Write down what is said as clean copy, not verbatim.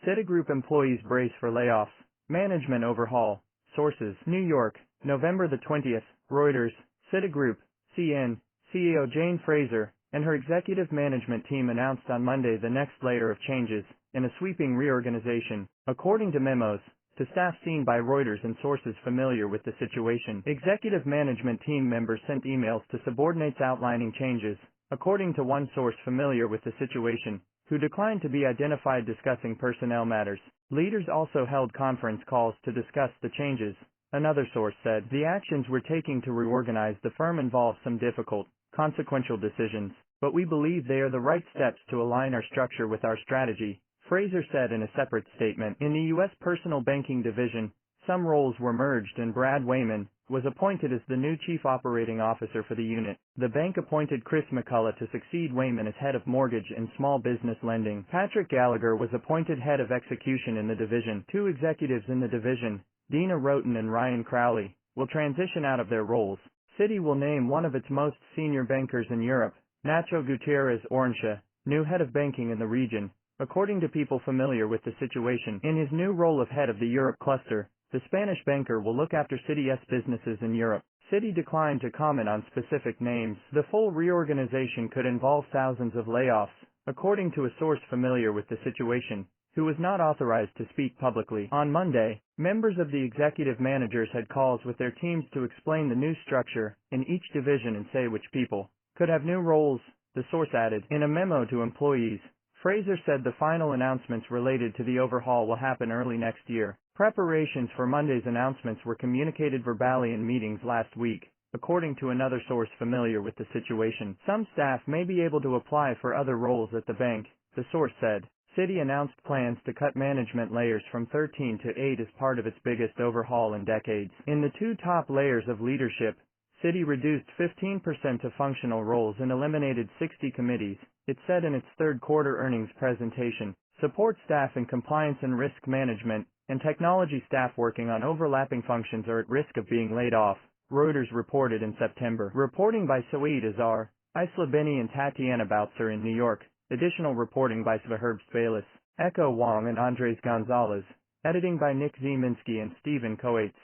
Citigroup employees brace for layoffs. Management overhaul. Sources: New York, November the 20th. Reuters. Citigroup, CN, CEO Jane Fraser, and her executive management team announced on Monday the next layer of changes in a sweeping reorganization, according to memos to staff seen by Reuters and sources familiar with the situation. Executive management team members sent emails to subordinates outlining changes, according to one source familiar with the situation, who declined to be identified discussing personnel matters. Leaders also held conference calls to discuss the changes. Another source said, "The actions we're taking to reorganize the firm involve some difficult, consequential decisions, but we believe they are the right steps to align our structure with our strategy," Fraser said in a separate statement. In the U.S. Personal Banking Division, some roles were merged and Brad Wayman was appointed as the new Chief Operating Officer for the unit. The bank appointed Chris McCullough to succeed Wayman as Head of Mortgage and Small Business Lending. Patrick Gallagher was appointed Head of Execution in the division. Two executives in the division, Dena Roten and Ryan Crowley, will transition out of their roles. Citi will name one of its most senior bankers in Europe, Nacho Gutierrez Orencha, new head of banking in the region, according to people familiar with the situation. In his new role of head of the Europe cluster, the Spanish banker will look after Citi's businesses in Europe. Citi declined to comment on specific names. The full reorganization could involve thousands of layoffs, according to a source familiar with the situation, who was not authorized to speak publicly. On Monday, members of the executive managers had calls with their teams to explain the new structure in each division and say which people could have new roles, the source added. In a memo to employees, Fraser said the final announcements related to the overhaul will happen early next year. Preparations for Monday's announcements were communicated verbally in meetings last week, according to another source familiar with the situation. Some staff may be able to apply for other roles at the bank, the source said. Citi announced plans to cut management layers from 13 to 8 as part of its biggest overhaul in decades. In the two top layers of leadership, Citi reduced 15% of functional roles and eliminated 60 committees, it said in its third quarter earnings presentation. Support staff in compliance and risk management, and technology staff working on overlapping functions are at risk of being laid off, Reuters reported in September. Reporting by Saeed Azhar, Isla Bini and Tatiana Boutzer in New York. Additional reporting by Svaherbs Bayless, Echo Wong and Andres Gonzalez. Editing by Nick Zieminski and Stephen Coates.